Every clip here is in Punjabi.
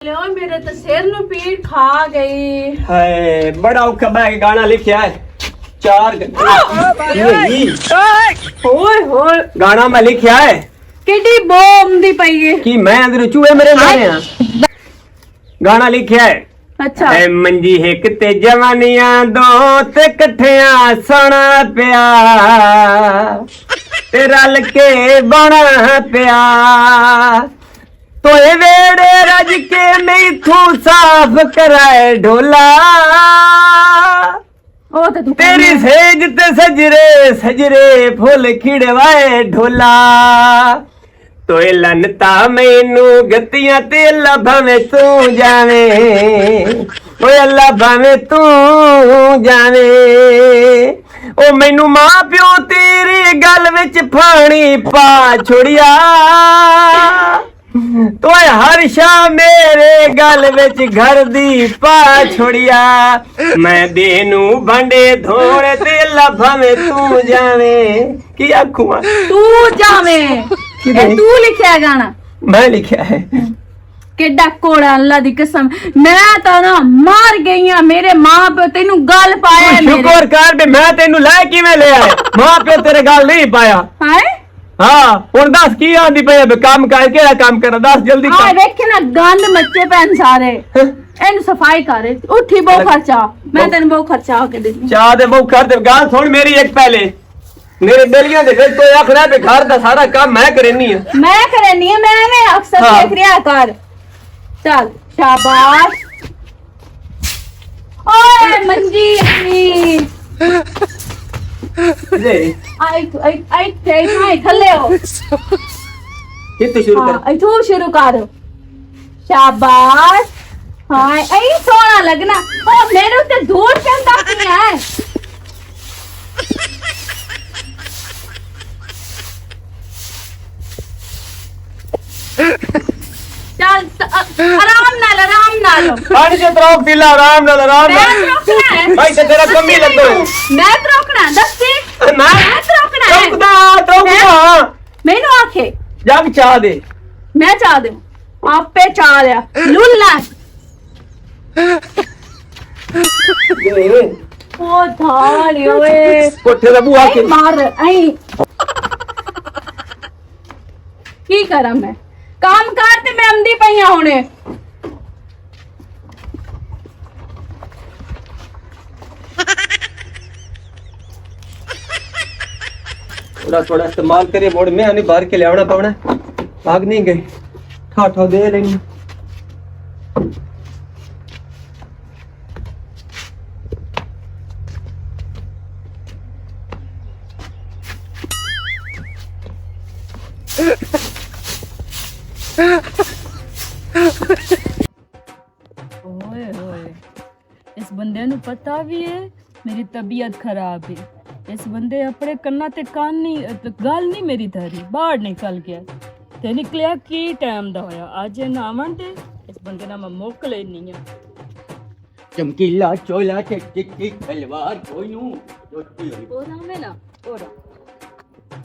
लो मेरे तो सिर नु पीड़ खा गई। हाय बड़ा औखा मैं गाना लिखा है चार होए होए गाना मैं लिखा है किडी बॉम दी पई है कि मैं अंदर चूहे मेरे मारे हैं गाना लिखा है। अच्छा ऐ मंजी हिक ते जवानियां दो ते कठिया सोना पिया ते रल के बना पिया तो ये वेड़े रज के मैथू साफ कराए ढोला ओ तो तू तेरी सेज ते सजरे सजरे फुल खिड़वाए ढोला तो ये लनता मैनू गतियां ते अल्लाह भावे तू जावे ओ अल्लाह भावे तू जावे ओ मैनू मां प्यो तेरी गल विच फाणी पा छुड़िया तो हर शाह मेरे गल विच घर दी पा छोड़िया मैं देनू भांडे धोने ते लभा में तू जावे की आखूं तू जावे ए तू लिखया गाना मैं लिखा है केडा कोड़ा अल्लाह दी कसम मैं तो ना मार गई हां मेरे मां पे तेनू गल पाया है मेरे शुक्र कर बे मैं तेनू लै किवें ले आया मां पे तेरे गल नहीं पाया हाय हाँ हुण दस की आंदी पई है काम कर केड़ा काम कर दस जल्दी हां कर देख ना गंद मच्चे पैन सारे एन सफाई कर उठी बहु खर्चा मैं तेन बहु खर्चा के देती चाह दे बहु कर दे गाल सुन मेरी एक पहले मेरे बेलियां दे फिर तो आखना है घर दा सारा काम मैं करनी है मैं करनी है मैं अक्सर हाँ। देख रिया कर चल शाबाश ओए मंजी ले आई थल्ले हो ये तो शुरू कर हाँ तू शुरू कर शाबाश हाँ ऐ सोना लगना ओ मेरे उत्ते दूर चंदा की है चल आराम नाल पानी से तरफ दिला आराम मैं नाल रोकना है भाई ते तेरा कमी लगो मैं रोकना दस्ती मैं रोकना है टोकदा मैनू आखे जग चाह दे मैं चाह दे आपे चाह लिया लुल्ला ओ धाल ओए कोठे दा बुआ के मार आई की करा मैं काम करते मैं अंधी पईया होने थोड़ा थोड़ा इस्तेमाल करे मोड़ में आने बाहर के ले आवना पावना भाग नहीं गई ठा ठा दे लेनी ओए ओए इस बंदे नु पता भी है मेरी तबीयत खराब है इस बंदे अपने कन्ना ते कान नहीं गल नहीं मेरी थारी बाहर निकल गया ते निकलिया की टाइम दा होया अज नावन ते इस बंदे ना मैं मुक लेनी है चमकीला चोला ते टिक्की तलवार कोइनू रोटी ओरा में ना ओरा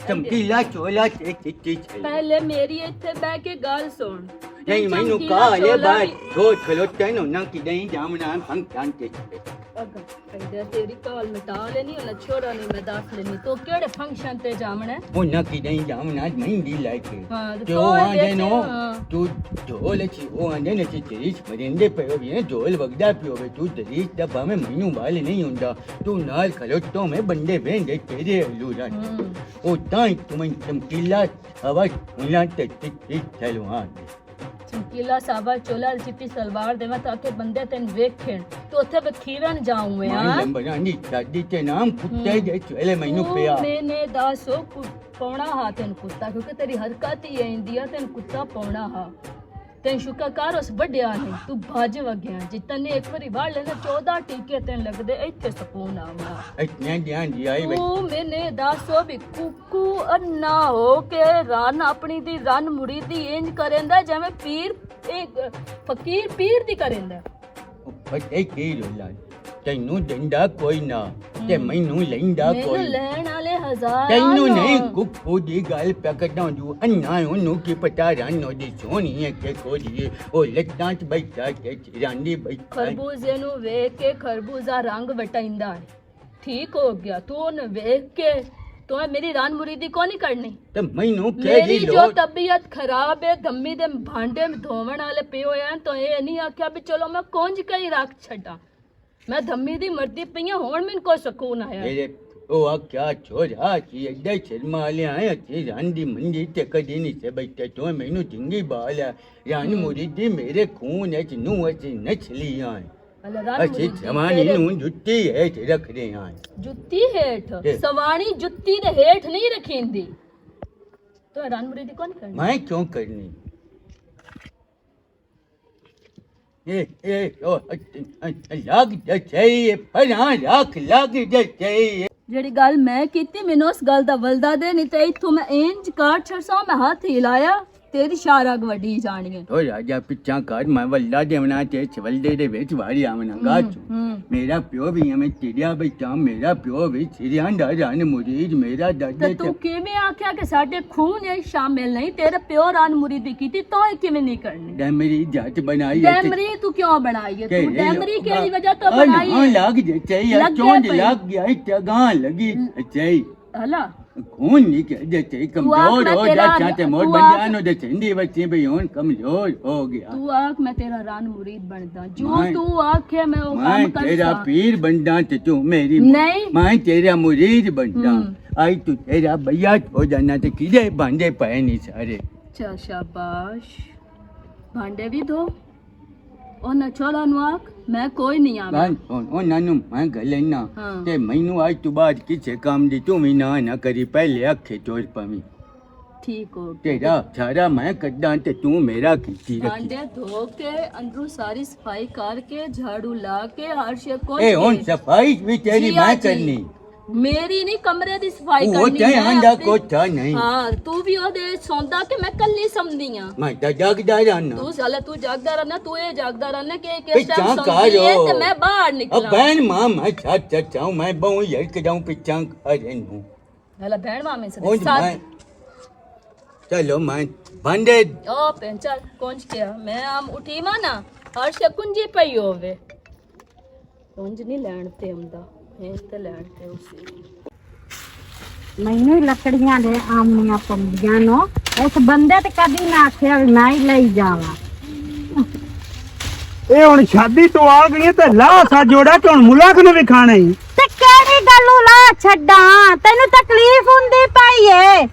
चमकीला चोला ते टिक्की पहले मेरी इत्थे बैठ के गल सुन नहीं मैनू कहा ये बात छोड़ खलोते नो ना कि नहीं जामना फंक्शन के अगर तेरी कॉल मिटा लेनी और छोड़ा नहीं मैं दाख लेनी तो केड़े फंक्शन ते जामना है वो ना कि नहीं जामना मेहंदी लाके हाँ, तो जो कौन आंदे देते नो हाँ। तू ढोल छी वो आंदे ने तेरीस मरिंदे पे भी ढोल वगदा पियो वे तू तेरीस दबा में मैनू बाल नहीं हुंदा तू नाल खलोतो में बंदे बेंदे तेरे हलू जान ओ ताई तुम चमकीला हवा उना ते चलवान चमकीला साबा चोला चिट्टी सलवार देवा ताकि बंदे तेन वेखें तो उथे बखीरन जाऊं मैं हां बनानी शादी के नाम कुत्ते जे चले मैनू पिया मैंने दासो पौना हा तेन कुत्ता क्योंकि तेरी हरकत ही इंदिया तेन कुत्ता पौना हा तेन शुक्र कर उस बड्डिया नहीं तू भज वगया जितने ने एक बारी वाड़ लेना 14 टीके तेन लगदे इथे सकून आवा इतने ध्यान दिया ही तू मैंने दासो भी कुकू अन्ना हो के रन अपनी दी रन मुड़ी दी इंज करेंदा जिवें पीर एक फकीर पीर दी करेंदा पते की रोला ਤੈਨੂੰ ਦਿੰਦਾ ਕੋਈ ਨਾ ਤੇ ਮੈਨੂੰ ਲੈਂਦਾ ਮੈਨੂੰ ਕੋਈ ਲੈਣ ਵਾਲੇ बाजार ਤੈਨੂੰ आनो। ਨਹੀਂ ਗੁੱਫੂ ਦੀ ਗੱਲ ਪਕੜਾਂ ਜੂ ਅੰਨਾ ਉਹਨੂੰ ਕੀ ਪਤਾ ਰਾਨੋ ਦੀ ਸੋਹਣੀ ਹੈ ਕਿ ਕੋਦੀ ਉਹ ਲੱਤਾਂ 'ਚ ਬੈਠਾ ਕਿ ਚਿਰਾਂਦੀ ਬੈਠਾ खरबूजे नु वेख के खरबूजा रंग वटाइंदा है। ठीक हो गया तू न वेख के तो मेरी रान मुरीदी को नहीं करनी। ਤੇ ਮੈਨੂੰ मेरी ਕਹਿ जो ਲੋ तबीयत खराब है धम्मी दे भांडे में धोवन वाले पियो हैं तो ये नहीं आख्या भी चलो मैं कुंज कहीं रख छड़ा। मैं धम्मी दी मरदी पईया होण मैनू को सुकून आया। ਮੇਰੇ ਉਹ ਆਖਿਆ ਛੋਰਾ ਕੀ ਐਡਾ ਸ਼ਰਮਾ ਲਿਆ ਹੈ ਤੇ ਰਾਂਦੀ ਮੰਜੀ ਤੇ ਕਦੀ ਨਹੀਂ ਸੇ ਬੈਠਾ ਤੂੰ ਮੈਨੂੰ ਚੰਗੀ ਬਾਲ ਹੈ ਰਾਨ ਮੁਰੀਦੀ ਮੇਰੇ ਖੂਨ ਵਿੱਚ ਨੂੰ ਅਸੀਂ ਨਛਲੀਆਂ अल्लाह रान ਅਸੀਂ मुरीदी ਜਮਾਨੀ तेरे- ਨੂੰ ਜੁੱਤੀ ਹੈ ਤੇ ਰੱਖਦੇ ਹਾਂ जुत्ती हेठ हे। सवाणी जुत्ती दे हेठ नहीं रखींदी तो रान मुरीदी कौन करनी। मैं क्यों करनी ए ओ लग जा चाहिए पर हाँ रख लग जा चाहिए ਜਿਹੜੀ ਗੱਲ ਮੈਂ ਕੀਤੀ ਮੈਨੂੰ ਉਸ ਗੱਲ ਦਾ ਵਲਦਾ ਦੇ ਨਹੀਂ ਤੇ ਇਥੋਂ ਮੈਂ ਇੰਜ ਕਾਟ ਛੜਸਾਂ ਮੈਂ ਹੱਥ ਹਿਲਾਇਆ ਤੇਰੀ ਸ਼ਾਰਗ ਵੱਡੀ ਜਾਣੀ ਹੈ। ओ राजा पिछा कर मैं वल्ला देवना ते चवलदे दे विच वारी आवना गाचू मेरा प्यो भी हमें चिड़िया बैठा मेरा प्यो भी चिड़िया दा जान मुरीद मेरा ਤੇ दादा ਤੂੰ ਕਿਵੇਂ ਆਖਿਆ ਕਿ ਸਾਡੇ ਖੂਨ ਇਹ ਸ਼ਾਮਿਲ ਨਹੀਂ ਤੇਰੇ ਪਿਓ ਰਾਨ ਮੁਰੀਦੀ ਕੀਤੀ ਤਾਂ ਇਹ ਕਿਵੇਂ ਨਹੀਂ ਕਰਨੀ। डैमरी जात बनाई है ਡੈਮਰੀ ਤੂੰ ਕਿਉਂ ਬਣਾਈ ਹੈ के ਤੂੰ ले ਡੈਮਰੀ लो। ਕਿਹੜੀ ਵਜ੍ਹਾ ਤੋਂ हाँ, ਬਣਾਈ हाँ, ਹੈ। लग जा चाहिए लग चोंज गया लग गया जगह लगी चाहिए ਹਲਾ खून नहीं कह जा चाहिए कमजोर हो जा चाहते मोर बन जानो दे चंदी बच्चे भी होन कमजोर हो गया ਤੂੰ ਆਖ ਮੈਂ ਤੇਰਾ ਰਾਨ ਮੁਰੀਦ ਬਣਦਾ ਜੋ मैं- ਤੂੰ ਆਖੇ ਮੈਂ ਉਹ मैं ਕੰਮ तेरा ਕਰਦਾ। पीर बनदा ते तू मेरी नहीं। मैं तेरा मुरीद बनदा हम्म। आई तू तेरा भैया हो जाना ते किदे बांधे पए नहीं सारे ਅੱਛਾ ਸ਼ਾਬਾਸ਼ ਭਾਂਡੇ ਵੀ ਧੋ ਉਹਨਾਂ ਚੋਲਾ ਨੂੰ ਆਖ ਮੈਂ ਕੋਈ ਨਹੀਂ ਆਵਾਂ। गाल ओ नानू मैं गले ना हाँ। ते मैनू आज तू बाद किसे काम दी तू भी ना करी पहले अखे चोर पवी ਠੀਕ ਹੋ तेरा सारा मैं कड्डा ते तू मेरा कीती रखी ਭਾਂਡੇ ਧੋ ਕੇ ਅੰਦਰੋਂ ਸਾਰੀ ਸਫਾਈ ਕਰਕੇ ਝਾੜੂ ਲਾ ਕੇ ਹਰ ਸ਼ੇ ਕੋ ए हुन सफाई भी तेरी मैं करनी ਮੇਰੀ ਨਹੀਂ ਕਮਰੇ ਦੀ ਸਫਾਈ वो ਕਰਨੀ ते ਮੈਂ आंदा ਆਪਣੀ- कोठा नहीं ਹਾਂ ਤੂੰ ਵੀ ਉਹਦੇ ਸੌਂਦਾ ਕਿ ਮੈਂ ਕੱਲੀ ਸਮਝਦੀ ਆ। मैं तो जगदा रहना ਤੂੰ ਸਾਲਾ ਤੂੰ ਜਾਗਦਾ ਰਹਿਣਾ ਤੂੰ ਇਹ ਜਾਗਦਾ ਰਹਿਣਾ ਕਿ पे ਕਿਸ चा ਟਾਈਮ ਸੌਂਦੀ ਹੈ करो ਤੇ ਮੈਂ ਬਾਹਰ अब ਨਿਕਲਾਂ। बहन मां मैं छत चचाऊं मैं बहु यक जाऊं पिछा करे हूं ਹਲਾ ਭੈਣ ਮਾਮੇ ਸੇ और ਸਾਥ मैं चलो मैं बंदे ओ पेंचल कौन किया मैं आम उठी माना हर शे कुंजी पई होवे कुंज नहीं लैण ते आंदा है ते लैण ते उसी ਮੈਨੂੰ ਲੱਕੜੀਆਂ ਦੇ ਆਮੀਆਂ ਪੰਦੀਆਂ ਨੂੰ ਇਸ ਬੰਦੇ ਤੇ ਕਦੀ ਨਾ ਆਖਿਆ ਵੀ ਮੈਂ ਹੀ ਲਈ ਜਾਵਾਂ। ਇਹ ਹੁਣ ਸ਼ਾਦੀ ਤੋਂ ਆ ਗਈ ਤੇ ਲਾਹ ਸਾ ਜੋੜਾ ਕਿ ਹੁਣ ਮੁਲਾਕ ਨੂੰ ਵੀ ਖਾਣਾ ਹੀ ਤੇ ਕਿਹੜੀ ਗੱਲੋਂ ਲਾ ਛੱਡਾਂ ਤੈਨੂੰ ਤਕਲੀਫ ਹੁੰਦੀ ਪਈ ਏ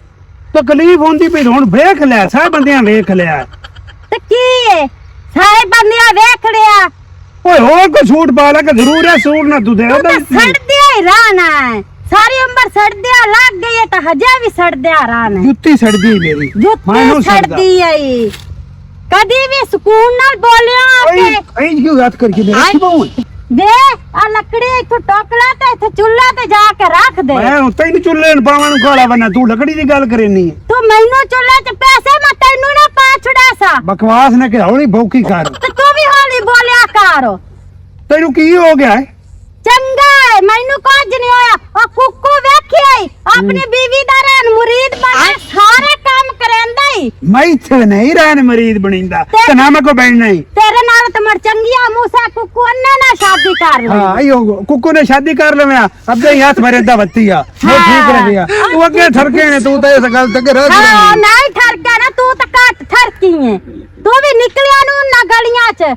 ਤਕਲੀਫ ਹੁੰਦੀ ਪਈ ਹੁਣ ਵੇਖ ਲਿਆ ਸਾਰੇ ਬੰਦਿਆਂ ਵੇਖ ਲਿਆ ਤੇ ਕੀ ਏ ਸਾਰੇ ਬੰਦਿਆਂ ਵੇਖ ਲਿਆ ਓਏ ਹੋਰ ਕੋਈ ਸੂਟ ਪਾ ਲੈ ਕਿ ਜ਼ਰੂਰ ਹੈ ਸੂਟ ਨਾ ਤੂੰ ਦੇ ਤੂੰ ਤਾਂ ਸੜਦਿਆ ਹੀ ਰਹਿਣਾ ਹੈ ਸਾਰੀ ਉਮਰ ਸੜਦਿਆ ਲੱਗ ਗਈ ਏ ਤਾਂ ਹਜੇ ਵੀ ਸੜਦਿਆ ਰਹਿਣਾ ਹੈ। ਜੁੱਤੀ ਸੜਦੀ ਮੇਰੀ ਜੁੱਤੀ ਸੜਦੀ ਏ ਕਦੀ ਵੀ ਸਕੂਨ ਨਾਲ ਬੋਲਿਆ ਓਏ ਕਿ ਐਂ ਕਿਉਂ ਹੱਥ ਕਰਕੇ ਦੇ ਰੱਖੀ ਬਾਉ ਵੇ ਆ ਲੱਕੜੀ ਇੱਥੋਂ ਟੋਕਲਾ ਤੇ ਇੱਥੇ ਚੁੱਲ੍ਹਾ ਤੇ ਜਾ ਕੇ ਰੱਖ ਦੇ ਮੈਂ ਹੁਣ ਤੈਨੂੰ ਚੁੱਲ੍ਹੇ ਨੂੰ ਪਾਵਾਂ ਨੂੰ ਕਾਲਾ ਬੰਨਾ ਤੂੰ ਲੱਕੜੀ ਦੀ ਗੱਲ ਕਰੇਨੀ ਹੈ ਤੂੰ ਮੈਨੂੰ ਚੁੱਲ੍ਹੇ 'ਚ ਪੈਸੇ ਮੈਂ ਤੈਨੂੰ ਨਾ ਪਾ ਛੁੜਾ ਸਾ ਬਕਵਾਸ ਨਾ ਕਿ ਹੌਲੀ ਭੌਂਕੀ ਕਰ ਤੇ ਤੂੰ ਵੀ ਹੌਲੀ ਬੋਲਿਆ ਕਰ ਤੈਨੂੰ ਕੀ ਹੋ ਗਿਆ ਹੈ ਚੰਗਾ ਹੈ ਮੈਨੂੰ ਕੁਝ ਨਹੀਂ ਹੋਇਆ ਉਹ ਕੁੱਕੂ ਵੇਖਿਆ ਆਪਣੀ ਬੀਵੀ ਦਾ ਰਹਿਣ ਮੁਰੀਦ ਬਣਾ ਸਾਰੇ ਕੰਮ ਕਰੇਂਦਾ ਹੀ ਮੈਂ ਇੱਥੇ ਨਹੀਂ ਰਹਿਣ ਮਰੀਦ ਬਣੀਂਦਾ ਤੇ ਨਾ ਮੈਂ ਕੋ ਬੈਠਣਾ ਹੀ ਤੇਰੇ ਨਾਲ ਤੇ ਮਰ ਚੰਗੀਆ ਮੂਸਾ ਕੁੱਕੂ ਅੰਨੇ ਨਾਲ ਸ਼ਾਦੀ ਕਰ ਲਈ हाँ यो कुकू ने शादी कर ले मैं अब दे हाथ भरे दा बत्ती आ वो ठीक रह गया तू अगे ठरके ने तू तो इस गल तक रह ਹਾਂ गया ਨਹੀਂ ਠਰਕਿਆ ਨਾ ਤੂੰ ਤਾਂ ਘੱਟ ਠਰਕੀ ਹੈ ਤੂੰ ਵੀ ਨਿਕਲਿਆ ਨੂੰ ਨਾ ਗਲੀਆਂ 'ਚ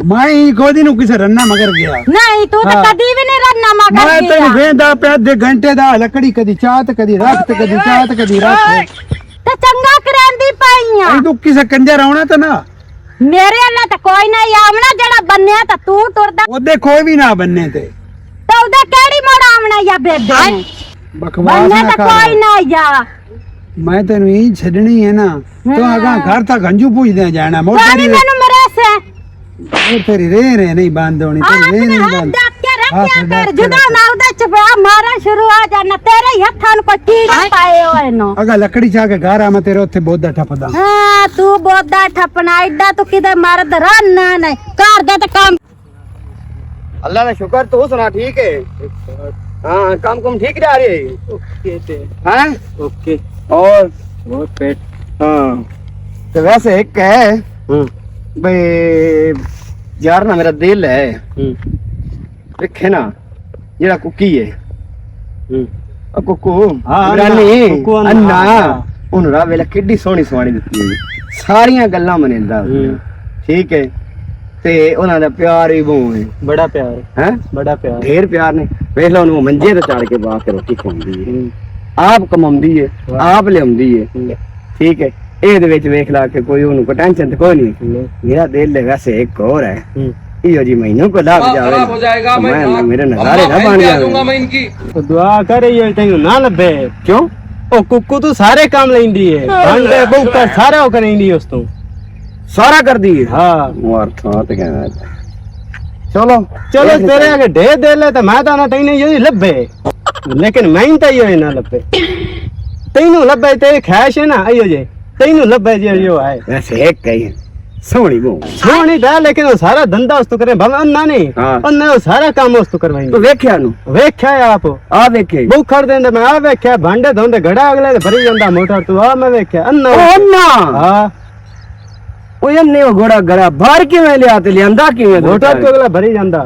मैं ही कोदी नु किसे रन्ना मगर गया ਨਹੀਂ ਤੂੰ ਤਾਂ ਹਾਂ। ਕਦੀ ਵੀ ਨਹੀਂ ਰੰਨਾ ਮਗਰ मैं तेन ਗਿਆ वेंदा पे आधे घंटे दा लकड़ी कदी चात कदी रख ते कदी चात कदी रख ਤੇ ਚੰਗਾ ਕਰੇਂਦੀ ਪਈਆਂ आई तू किसे कंजर आउना तो ना ਮੇਰੇ ਅੱਲਾ ਤਾਂ ਕੋਈ ਨਹੀਂ ਆਵਣਾ ਜਿਹੜਾ ਬੰਨਿਆ ਤਾਂ ਤੂੰ ਟੁਰਦਾ ओदे कोई भी ना बनने ते ਤਾਂ ਉਹਦਾ ਕਿਹੜੀ ਮੋੜ ਆਵਣਾ ਜਾਂ ਬੇਬੇ ਨੇ बकवास ਬੰਨੇ ना ਤਾਂ ਕੋਈ कर ਨਾ ਜਾ मैं तेन ही छडनी है ना तो आगा घर तक गंजू पूछदे जाना मोड़ ਪਾਣੀ तेरी ਮੈਨੂੰ ਮਰੇਸੇ तेरी रे नहीं बांध होनी तेरी रे ਆਪਣੇ नहीं ਹੱਥ बांध ਡੱਕ ਕੇ ਰੱਖਿਆ ਹੱਥ ਕਰ ਡੱਕ ਜੁਦਾ ਰੱਖ। ਨਾ ਉਹਦੇ ਚ ਪਿਆ ਮਾਰਾ ਸ਼ੁਰੂ ਆ ਜਾਣਾ ਤੇਰੇ ਹੀ ਹੱਥਾਂ ਨੂੰ ਕੋਈ ਕੀੜਾ ਪਾਏ ਹੋਏ ਨੂੰ अगा लकड़ी चा के घर आ मैं तेरे उत्थे बोधा ठपदा ਹਾਂ ਤੂੰ ਬੋਦਾ ਠੱਪਣਾ ਐਡਾ ਤੂੰ ਕਿਤੇ ਮਰਦ ਰੰਨਾ ਨਹੀਂ ਘਰ ਦੇ ਤੇ ਕੰਮ अल्लाह का शुक्र तू सुना ठीक है हाँ काम ठीक जा रही है। ओके थे हैं ओके और पेट हाँ तो वैसे एक है भाई यार ना मेरा दिल है देखे ना जेड़ा कुकी है कुकू रानी अन्ना उन्होंने वेला किड्डी सोहनी सवाणी दित्ती है सारियां गल्लां मनेंदा ठीक है ते उन्हां दा प्यार ही बहुत है बड़ा प्यार हैं बड़ा प्यार ढेर प्यार ने वेख लो उन्होंने मंजे ते चढ़ के बाहर के रोटी खवांदी है आप कमाउंदी है आप लियाउंदी है ठीक है ਇਹਦੇ ਵਿੱਚ ਵੇਖ ਲਾ ਕੇ ਕੋਈ ਉਹਨੂੰ ਕੋਈ ਟੈਨਸ਼ਨ ਤੇ ਕੋਈ ਨਹੀਂ ਮੇਰਾ ਦਿਲ ਹੈ ਵੈਸੇ ਇੱਕ ਹੋਰ ਹੈ इहो जी महीनों को लाग जावे हो जाएगा मैं मेरे नजारे ना बन जाऊंगा मैं इनकी तो दुआ करे यो तैਨੂੰ ना लबे क्यों ओ कुक्कू तू सारे काम लेंदी है भांडे बुकर सारे ओ करेंदी उस तो सारा कर दी हां मार था ते कहना चलो चलो तेरे आगे ढेर दे ले तो मैं तो ना तैने यो लबे लेकिन मैं तो यो ना लबे तैਨੂੰ लबे ते खैश है ना आयो जे तैਨੂੰ लबे जे यो है वैसे एक कही सोहनी वो सोहनी दा लेकिन वो सारा धंधा उस तो करे भला अन्ना नहीं अन्ना वो सारा काम उस तो करवाई तो वेख्या नु वेख्या आप आ वेखे बुखर देंदे मैं आ वेख्या भांडे धोंदे घड़ा अगले भरी ਜਾਂਦਾ मोटर तू आ मैं वेख्या अन्ना अन्ना हां ओ अन्ने वो घोड़ा घड़ा भर के मैं लिया ते लियांदा किवें मोटर तो अगला भरी ਜਾਂਦਾ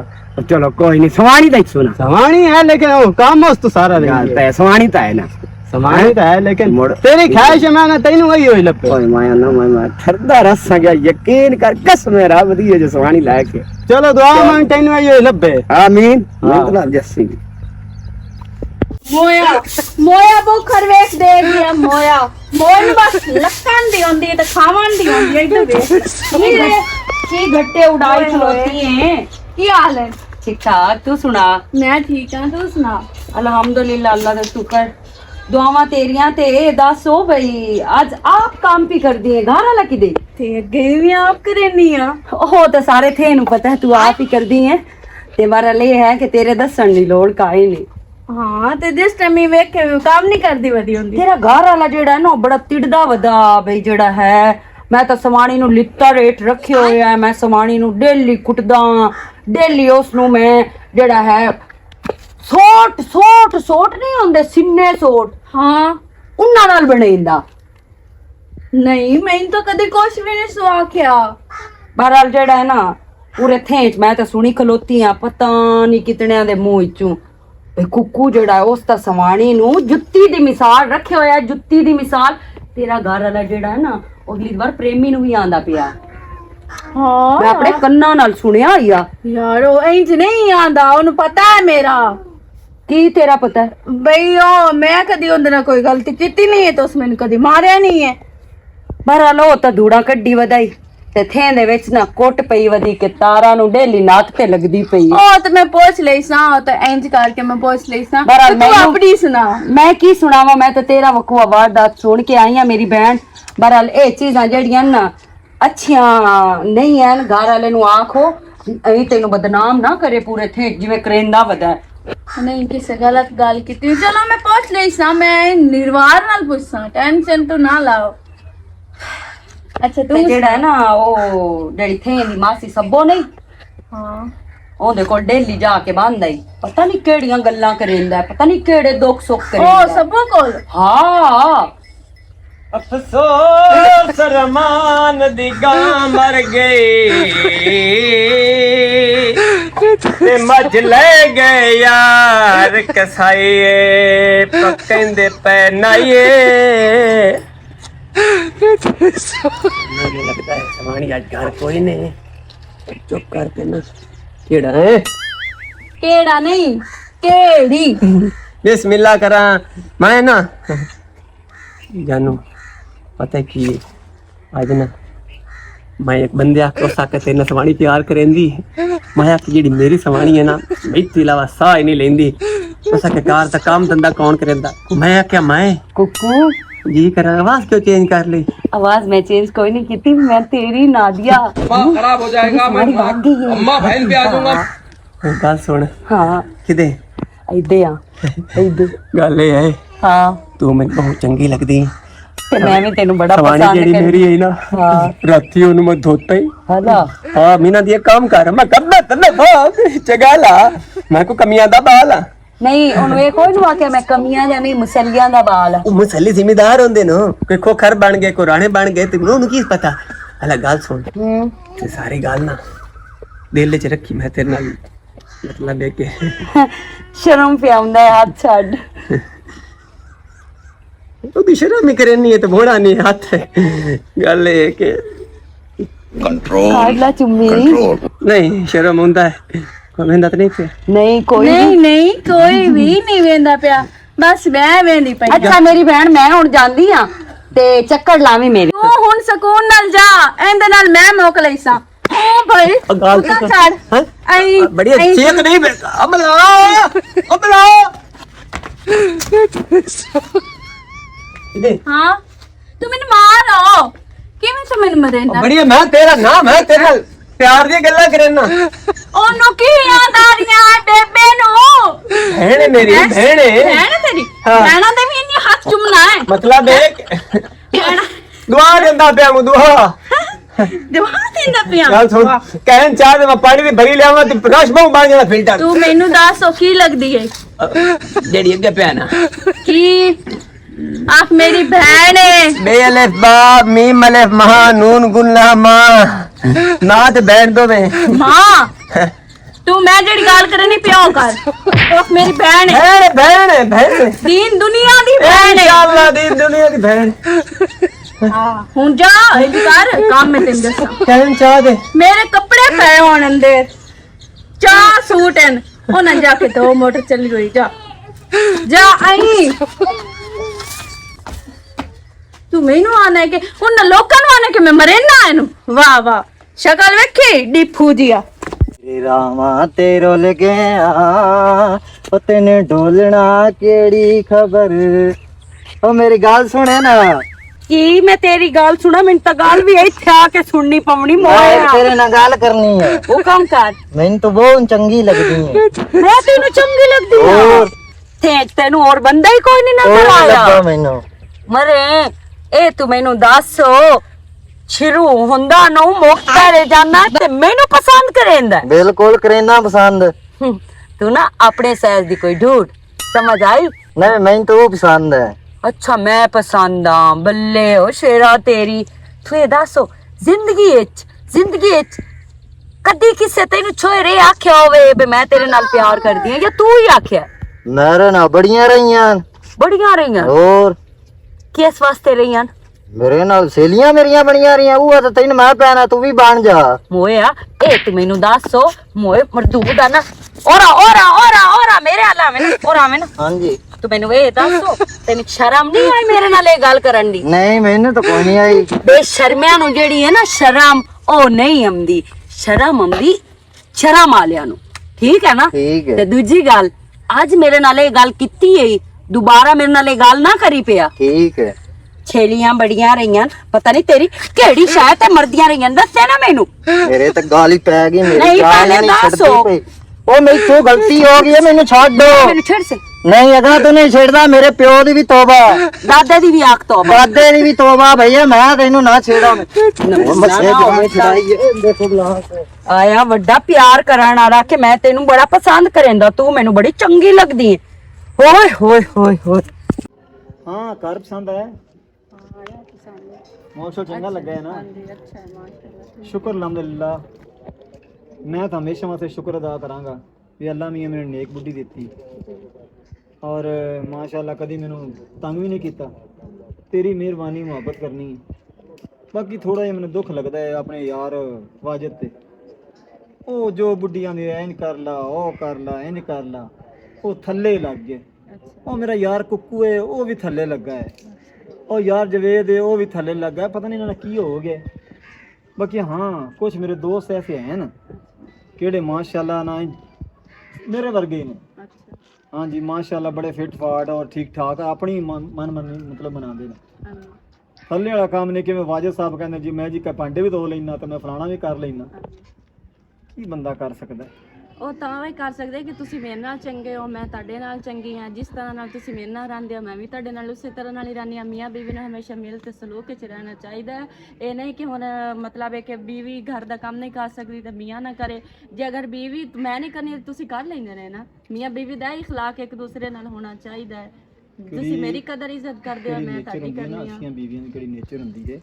चलो कोई नहीं सवाणी दा सुना सवाणी है लेकिन वो काम उस तो सारा है सवाणी ता है ना समानी तो है लेकिन तेरी ख्वाहिश है मैं तैनू वही होई लपे ओए माया ना मैं थरदा रस गया यकीन कर कसम मेरा वधिए जो सवाणी लायक है चलो दुआ मैं तैनू वही होई लपे आमीन मतलब जस्सी मोया मोया बुखर वेख दे गया मोया मोन बस लक्कन दी होंदी है ते खावन दी होंदी है इधर वेख की घट्टे उड़ाई खलोती हैं की हाल है? ठीक ठाक तू सुना मैं ठीक हूं, तू सुना? अल्हम्दुलिल्लाह अल्लाह दा शुक्र दुआवां तेरियां ते दसो भाई आज आप काम भी कर दिए घर वाला की दे ते अगे भी आप करनी आ हो तो सारे थे नु पता है तू आप ही कर दी है ते बारा ले है कि तेरे दसन दी लोड़ काई नहीं हां ते जिस टाइम ही वेख के काम नहीं करदी वदी हुंदी तेरा घर वाला जेड़ा है ना बड़ा तिड़दा वदा भाई जेड़ा है मैं तो सवाणी नु लित्ता रेट रखे हुए है मैं सवाणी नु डेली कुटदा डेली उस नु मैं जेड़ा है सोट सोट सोट नहीं होंदे सिन्ने सोट हां उन्ना नाल बनेंदा नहीं मैं तो कदे कुछ भी नहीं सुआख्या बहरहाल जेड़ा है ना पूरे थेच मैं तो सुनी खलोती हां पता नहीं कितने दे मुंह विचों भाई कुकू जेड़ा है उस ता सवाणी नु जुत्ती दी मिसाल रखे होया जुत्ती दी मिसाल तेरा घर वाला जेड़ा है ना अगली बार प्रेमी नु भी आंदा पिया हां मैं अपने कन्ना नाल सुनिया आया यार ओ इंज नहीं आंदा ओनु पता है मेरा की तेरा पता है भाई ओ मैं कदी उंदे ना कोई गलती कीती नहीं है तो उस मैंने कदी मारिया नहीं है बहरहाल ओ ता धूड़ा कड्डी वदाई ते थे दे विच ना कोट पई वदी के तारा नु डेली नाक ते लगदी पई ओ तो मैं पूछ लई सा तो इंज करके मैं पूछ लई सा बहरहाल तू मैनू- अपनी सुना मैं की सुनावा मैं तो तेरा वकूआ वारदात सुन के आई हां मेरी बहन बहरहाल ए चीजां जड़ियां ना अच्छियां नहीं है घर वाले नु आखो अई तेनु बदनाम ना करे पूरे थे जिवें करेंदा वदा नहीं किसे गलत गल की चलो मैं पूछ लई सा मैं निर्वार नाल पूछसा टेंशन तो ना लाओ अच्छा तू ते जेड़ा है ना ओ जेड़ी थे दी मासी सब्बो नहीं हां ओदे कोल डेली जाके बांदा ही पता नहीं केड़ियां गल्लां करेंदा पता नहीं केड़े दुख सुख ओ करेंदा सबो कोल हां अफसोस रमान दी गां मर गई ते मज ले गए यार कसाईए पकंदे पे नाइए मुझे लगता है समानी आज घर कोई नहीं चुप करके ना केड़ा है केड़ा नहीं केड़ी बिस्मिल्लाह करा मैं ना जानू पता की आज ना मैं एक बंदे आखो साके तेरे सवाणी प्यार करेंदी मैं आखी जेड़ी मेरी सवाणी है ना मेरे अलावा साह ही नहीं लेंदी उसा के कार दा काम धंधा कौन करेंदा मैं आख्या मैं कुकू जी करा आवाज क्यों चेंज कर ली आवाज मैं चेंज कोई नहीं की थी मैं तेरी नादिया खराब हो जाएगा मैं अम्मा बहन पे आ जाऊंगा गल सुन हाँ किदे इदे आ इदे गल ये है हाँ तू मैनू बहुत चंगी लगदी ते मैं भी तेनू बड़ा सवाणी पसंद जेड़ी मेरी कर है ना हाँ राती ओनू मैं धोता ही हला हाँ मीना दिए काम कर मैं करना तन्ने भाग चगाला मैं को कमियां दा बाला ਨਹੀਂ ਉਹਨੂੰ ਇਹ ਕੋਈ ਨੂੰ ਆਖਿਆ ਮੈਂ ਕਮੀਆਂ ਜਾਂ ਨਹੀਂ ਮਸਲੀਆਂ ਦਾ ਬਾਲ ਆ। ਉਹ ਮਸਲੀ ਜ਼ਿੰਮੇਦਾਰ ਹੁੰਦੇ ਨੇ ਕੋਈ ਖੋਖਰ ਬਣ ਗਏ ਕੋਈ ਰਾਣੇ ਬਣ ਗਏ ਤੇ ਉਹਨੂੰ ਕੀ ਪਤਾ। ਹਲਾ ਗੱਲ ਸੁਣ ਤੇ ਸਾਰੀ ਗੱਲ ਨਾ ਦਿਲ 'ਚ ਰੱਖੀ ਮੈਂ ਤੇਰੇ ਨਾਲ ਮਤਲਬ ਹੈ ਕਿ ਸ਼ਰਮ ਪਿਆਉਂਦਾ ਹੈ, ਹੱਥ ਛੱਡ। ਉਹਦੀ ਸ਼ਰਮ ਹੀ ਕਰਨੀ ਹੈ ਤੇ ਭੋੜਾ ਨਹੀਂ ਹੱਥ ਗੱਲ ਇਹ ਕਿ ਕਾਢ ਲਾ ਚੁੰਮੀ। ਨਹੀਂ ਸ਼ਰਮ ਹੁੰਦਾ ਹੈ ਕੋਈ ਵੇਂਦਾ ਤਾਂ ਨਹੀਂ ਪਿਆ। ਨਹੀਂ ਕੋਈ ਨਹੀਂ ਕੋਈ ਵੀ ਨਹੀਂ ਵੇਂਦਾ ਪਿਆ, ਬਸ ਮੈਂ ਵੇਂਦੀ ਪਈ। ਅੱਛਾ ਮੇਰੀ ਭੈਣ ਮੈਂ ਹੁਣ ਜਾਂਦੀ ਆ ਤੇ ਚੱਕਰ ਲਾਵੀਂ ਮੇਰੇ। ਤੂੰ ਹੁਣ ਸਕੂਨ ਨਾਲ ਜਾ, ਇਹਦੇ ਨਾਲ ਮੈਂ ਮੁੱਕ ਲਈ ਸਾਂ। ਓ ਭਾਈ ਗੱਲ ਤੂੰ ਛੱਡ ਆਈ ਬੜੀ ਚੇਕ ਨਹੀਂ ਅਮਲਾ ਅਮਲਾ ਹਾਂ ਤੂੰ ਮੈਨੂੰ ਮਾਰੋ, ਕਿਵੇਂ ਤੂੰ ਮੈਨੂੰ ਮਰੇਂਦਾ? ਬੜੀ ਮੈਂ ਤੇਰਾ ਨਾਮ ਹੈ ਤੇਰੇ ਨਾਲ ਪਿਆਰ ਦੀਆਂ ਗੱਲਾਂ ਕਰਨਾ। ਉਹਨੂੰ ਕੀ ਯਾਦ ਆ ਰਹੀਆਂ ਬੇਬੇ ਨੂੰ? ਭੈਣ ਹੈ ਮੇਰੀ ਭੈਣ ਹੈ। ਭੈਣ ਤੇਰੀ ਹਾਂ। ਭੈਣਾਂ ਦੇ ਵੀ ਇੰਨੀ ਹੱਥ ਚੁੰਮਣਾ ਹੈ। ਮਤਲਬ ਹੈ ਦੁਆ ਦਿੰਦਾ ਪਿਆ ਮੈਂ ਦੁਆ ਦਿਵਾ ਦਿੰਦਾ ਪਿਆ। ਗੱਲ ਸੁਣ ਕਹਿਣ ਚਾਹ ਤੇ ਮੈਂ ਪਾਣੀ ਦੀ ਭਰੀ ਲਿਆਵਾਂ ਤੇ ਪ੍ਰਕਾਸ਼ ਬਾਹੂ ਬਣ ਜਾਣਾ ਫਿਲਟਰ। ਤੂੰ ਮੈਨੂੰ ਦੱਸ ਉਹ ਕੀ ਲੱਗਦੀ ਹੈ? ਜਿਹੜੀ ਅੱਗੇ ਪਿਆ ਨਾ ਕੀ ਆਪ ਮੇਰੀ ਭੈਣ ਹੈ? ਬੇ ਅਲਫ ਬਾ ਮੀਮ ਅਲਫ ਮਹਾ ਨੂਨ ਗੁੰਨਾ ਮਾ ਨਾ ਤੇ ਬੈਠ ਦੋ ਵੇ ਮਾਂ ਤੂੰ ਮੈਂ ਜਿਹੜੀ ਗੱਲ ਕਰਨੀ ਪਿਓ ਕਰ। ਉਹ ਮੇਰੀ ਭੈਣ ਹੈ, ਭੈਣ ਹੈ ਭੈਣ ਦੀਨ ਦੁਨੀਆ ਦੀ ਭੈਣ ਹੈ। ਅੱਲਾਹ ਦੀ ਦੁਨੀਆ ਦੀ ਭੈਣ। ਹੁਣ ਜਾ ਇਹ ਕਰ ਕੰਮ ਮੈਂ ਤੈਨੂੰ ਦੱਸਾਂ। ਕਹਿਣ ਚਾਹ ਦੇ ਮੇਰੇ ਕੱਪੜੇ ਪਏ ਹੋਣ ਅੰਦਰ, ਚਾਰ ਸੂਟ ਹਨ, ਉਹਨਾਂ ਜਾ ਕੇ ਧੋ, ਮੋਟਰ ਚੱਲੀ ਹੋਈ। ਜਾ ਜਾ ਆਈ। ਤੂੰ ਮੈਨੂੰ ਆਣਾ ਹੈ ਕਿ ਉਹਨਾਂ ਲੋਕਾਂ ਨੂੰ ਆਣਾ ਕਿ ਮੈਂ ਮਰੇ ਨਾ ਇਹਨੂੰ? ਵਾਹ ਵਾਹ ਸ਼ਕਲ ਵੇਖੀ ਡੀਫੂ ਜੀਆ। ਰਾਵਾਂ ਤੇ ਰੁੱਲ ਗਿਆ ਉਹ ਤੈਨੂੰ ਢੋਲਣਾ ਕਿਹੜੀ ਖਬਰ। ਉਹ ਮੇਰੀ ਗੱਲ ਸੁਣੇ ਨਾ। ਕੀ ਮੈਂ ਤੇਰੀ ਗੱਲ ਸੁਣਾ? ਮੈਨੂੰ ਤਾਂ ਗੱਲ ਵੀ ਇੱਥੇ ਆ ਕੇ ਸੁਣਨੀ ਪਵਣੀ ਮੋਇਆ। ਤੇਰੇ ਨਾਲ ਗੱਲ ਕਰਨੀ ਹੈ। ਉਹ ਕੰਮ ਕਰ। ਮੈਨੂੰ ਤਾਂ ਬਹੁਤ ਚੰਗੀ ਲੱਗਦੀ ਹੈ। ਮੈਂ ਤੈਨੂੰ ਚੰਗੀ ਲੱਗਦੀ ਆ? ਹੋਰ ਤੇ ਤੈਨੂੰ ਹੋਰ ਬੰਦਾ ਹੀ ਕੋਈ ਨਹੀਂ ਨਜ਼ਰ ਲੱਗਾ ਆਇਆ? ਮੈਨੂੰ ਮਰੇ ਇਹ ਤੂੰ ਮੈਨੂੰ ਦੱਸ ਸ਼ੁਰੂ ਹੁੰਦਾ ਨੂੰ ਮੁਕਤਾ ਰੇ ਜਾਣਾ ਤੇ ਮੈਨੂੰ ਪਸੰਦ ਕਰੇਂਦਾ? ਬਿਲਕੁਲ ਕਰੇਨਾ ਪਸੰਦ। ਤੂੰ ਨਾ ਆਪਣੇ ਸਾਈਜ਼ ਦੀ ਕੋਈ ਢੂਡ ਸਮਝ ਆਈ? ਨਹੀਂ ਮੈਨੂੰ ਤਾਂ ਉਹ ਪਸੰਦ ਹੈ। ਅੱਛਾ ਮੈਂ ਪਸੰਦ ਆ? ਬੱਲੇ ਓ ਸ਼ੇਰਾ ਤੇਰੀ। ਤੂੰ ਇਹ ਦੱਸੋ ਜ਼ਿੰਦਗੀ ਵਿੱਚ ਕਦੀ ਕਿਸੇ ਤੈਨੂੰ ਛੋਰੇ ਆਖਿਆ ਹੋਵੇ ਵੀ ਮੈਂ ਤੇਰੇ ਨਾਲ ਪਿਆਰ ਕਰਦੀ ਆ, ਜਾਂ ਤੂੰ ਹੀ ਆਖਿਆ? ਮੇਰੇ ਨਾਲ ਬੜੀਆਂ ਰਹੀਆਂ। ਬੜੀਆਂ ਰਹੀਆਂ? ਹੋਰ ਕਿਸ ਵਾਸਤੇ ਰਹੀਆਂ? ਮੇਰੇ ਨਾਲ ਸਹੇਲੀਆਂ ਮੇਰੀਆਂ ਬਣੀਆਂ ਰਹੀਆਂ। ਉਹ ਤਾਂ ਤੈਨੂੰ ਮੈਂ ਪੈਣਾ ਤੂੰ ਵੀ ਬਣ ਜਾ। ਮੋਇਆ ਇਹ ਤੂੰ ਮੈਨੂੰ ਦੱਸੋ ਮੋਏ ਮਰਦੂਦ ਆ ਨਾ। ਔਰਾ ਮੇਰੇ ਆਲਾਵੇਂ ਨਾ ਔਰਾ ਨਾ। ਹਾਂਜੀ ਤੂੰ ਮੈਨੂੰ ਇਹ ਦੱਸੋ ਤੈਨੂੰ ਸ਼ਰਮ ਨਹੀਂ ਆਈ ਮੇਰੇ ਨਾਲ ਇਹ ਗੱਲ ਕਰਨ ਦੀ? ਨਹੀਂ ਮੈਨੂੰ ਤਾਂ ਕੋਈ ਨਹੀਂ ਆਈ। ਬੇਸ਼ਰਮਿਆਂ ਨੂੰ ਜਿਹੜੀ ਹੈ ਨਾ ਸ਼ਰਮ ਉਹ ਨਹੀਂ ਆਉਂਦੀ, ਸ਼ਰਮ ਆਉਂਦੀ ਸ਼ਰਮ ਵਾਲਿਆਂ ਨੂੰ। ਠੀਕ ਹੈ ਨਾ? ਠੀਕ ਹੈ। ਤੇ ਦੂਜੀ ਗੱਲ ਅੱਜ ਮੇਰੇ ਨਾਲ ਇਹ ਗੱਲ ਕੀਤੀ ਹੈ, ਦੁਬਾਰਾ ਮੇਰੇ ਨਾਲ ਇਹ ਗੱਲ ਨਾ ਕਰੀ ਪਿਆ। ਠੀਕ ਹੈ। ਛੇਲੀਆਂ ਬੜੀਆਂ ਰਹੀਆਂ, ਪਤਾ ਨਹੀਂ ਤੇਰੀ ਕਿਹੜੀ ਸ਼ਾਇਦ ਤੇ ਮਰਦੀਆਂ ਰਹੀਆਂ, ਦੱਸੇ ਨਾ ਮੈਨੂੰ। ਮੇਰੇ ਤਾਂ ਗਾਲੀ ਪੈ ਗਈ। ਮੇਰੀ ਨਹੀਂ, ਗਾਲ ਪਹਿਲੇ ਨਹੀਂ ਦੱਸੋ। ਛੱਡਦੀ ਪਈ। ਉਹ ਮੈਥੋਂ ਗਲਤੀ ਹੋ ਗਈ ਹੈ, ਮੈਨੂੰ ਛੱਡ ਦੋ। ਮੈਨੂੰ ਛੱਡ ਸੇ। ਨਹੀਂ ਅਗਲਾ ਤੂੰ ਨਹੀਂ ਛੇੜਦਾ। ਮੇਰੇ ਪਿਓ ਦੀ ਵੀ ਤੋਬਾ, ਦਾਦੇ ਦੀ ਵੀ ਆਖ ਤੋਂ ਦਾਦੇ ਦੀ ਵੀ ਤੋਬਾ ਭਈਆ। ਮੈਂ ਤੈਨੂੰ ਨਾ ਛੇੜਾਂ। ਆਇਆ ਵੱਡਾ ਪਿਆਰ ਕਰਨ ਵਾਲਾ ਕਿ ਮੈਂ ਤੈਨੂੰ ਬੜਾ ਪਸੰਦ ਕਰੇਂਦਾ, ਤੂੰ ਮੈਨੂੰ ਬੜੀ ਚੰਗੀ ਲੱਗਦੀ ਹੈ। ਓਏ ਹੋਏ ਹੋਏ ਹੋਏ। ਹਾਂ ਘਰ ਪਸੰਦ ਆਇਆ? ਮੌਸਮ ਚੰਗਾ ਲੱਗਾ ਹੈ ਨਾ? ਸ਼ੁਕਰ ਅਲਹਮਦੁਲਿਲਾ। ਮੈਂ ਤਾਂ ਹਮੇਸ਼ਾ ਵਾਸਤੇ ਸ਼ੁਕਰ ਅਦਾ ਕਰਾਂਗਾ ਵੀ ਅੱਲਾ ਮੀਆਂ ਮੈਨੂੰ ਨੇਕ ਬੁੱਢੀ ਦਿੱਤੀ ਔਰ ਮਾਸ਼ਾਅੱਲਾ ਕਦੀ ਮੈਨੂੰ ਤੰਗ ਵੀ ਨਹੀਂ ਕੀਤਾ। ਤੇਰੀ ਮਿਹਰਬਾਨੀ ਮੁਹੱਬਤ ਕਰਨੀ ਹੈ। ਬਾਕੀ ਥੋੜਾ ਜਿਹਾ ਮੈਨੂੰ ਦੁੱਖ ਲੱਗਦਾ ਹੈ ਆਪਣੇ ਯਾਰ ਵਾਜਦ ਤੇ। ਉਹ ਜੋ ਬੁੱਢੀਆਂ ਦੇ ਇੰਜ ਕਰ ਲਾ, ਉਹ ਕਰ ਲਾ, ਇੰਜ ਕਰ ਲਾ, ਉਹ ਥੱਲੇ ਲੱਗ ਗਏ। ਉਹ ਮੇਰਾ ਯਾਰ ਕੁੱਕੂ ਹੈ, ਉਹ ਵੀ ਥੱਲੇ ਲੱਗਾ ਹੈ। ਉਹ ਯਾਰ ਜਵੇਦ ਹੈ, ਉਹ ਵੀ ਥੱਲੇ ਲੱਗਾ। ਪਤਾ ਨਹੀਂ ਇਹਨਾਂ ਦਾ ਕੀ ਹੋ ਗਿਆ। ਬਾਕੀ ਹਾਂ ਕੁਛ ਮੇਰੇ ਦੋਸਤ ਐਸੇ ਹਨ ਕਿਹੜੇ ਮਾਸ਼ਾਅੱਲਾ ਨਾ ਮੇਰੇ ਵਰਗੇ ਨੇ। ਹਾਂਜੀ ਮਾਸ਼ਾਅੱਲਾ ਬੜੇ ਫਿੱਟ ਫਾਟ ਔਰ ਠੀਕ ਠਾਕ ਆਪਣੀ ਮਨ ਮਤਲਬ ਬਣਾਉਂਦੇ ਨੇ। ਥੱਲੇ ਵਾਲਾ ਕੰਮ ਨਹੀਂ ਕਿਵੇਂ ਵਾਜਦ ਸਾਹਿਬ ਕਹਿੰਦੇ ਜੀ ਮੈਂ ਜੀ ਭਾਂਡੇ ਵੀ ਧੋ ਲੈਣਾ ਤੇ ਮੈਂ ਫਲਾਣਾ ਵੀ ਕਰ ਲੈਣਾ। ਕੀ ਬੰਦਾ ਕਰ ਸਕਦਾ। ਉਹ ਤਾਂ ਹੀ ਕਰ ਸਕਦੇ ਕਿ ਤੁਸੀਂ ਮੇਰੇ ਨਾਲ ਚੰਗੇ ਹੋ, ਮੈਂ ਤੁਹਾਡੇ ਨਾਲ ਚੰਗੀ ਹਾਂ। ਜਿਸ ਤਰ੍ਹਾਂ ਨਾਲ ਤੁਸੀਂ ਮੇਰੇ ਨਾਲ ਰਹਿੰਦੇ ਹੋ ਮੈਂ ਵੀ ਤੁਹਾਡੇ ਨਾਲ ਉਸੇ ਤਰ੍ਹਾਂ ਨਾਲ ਹੀ ਰਹਿੰਦੀ ਹਾਂ। ਮੀਆਂ ਬੀਵੀ ਨੂੰ ਹਮੇਸ਼ਾ ਮਿਲ ਤੇ ਸਲੂਕ ਵਿੱਚ ਰਹਿਣਾ ਚਾਹੀਦਾ ਹੈ। ਇਹ ਨਹੀਂ ਕਿ ਹੁਣ ਮਤਲਬ ਹੈ ਕਿ ਬੀਵੀ ਘਰ ਦਾ ਕੰਮ ਨਹੀਂ ਕਰ ਸਕਦੀ ਤੇ ਮੀਆਂ ਨਾ ਕਰੇ। ਜੇ ਅਗਰ ਬੀਵੀ ਮੈਂ ਨਹੀਂ ਕਰਨੀ ਤੁਸੀਂ ਕਰ ਲੈਂਦੇ ਨੇ ਨਾ। ਮੀਆਂ ਬੀਵੀ ਦਾ ਹੀ اخلاق ਇੱਕ ਦੂਸਰੇ ਨਾਲ ਹੋਣਾ ਚਾਹੀਦਾ ਹੈ। ਤੁਸੀਂ ਮੇਰੀ ਕਦਰ ਇੱਜ਼ਤ ਕਰਦੇ ਹੋ, ਮੈਂ ਤੁਹਾਡੀ ਕਰਨੀ ਆ। ਅੱਛੀਆਂ ਬੀਵੀਆਂ ਦੀ ਕਿਹੜੀ ਨੇਚਰ ਹੁੰਦੀ ਹੈ,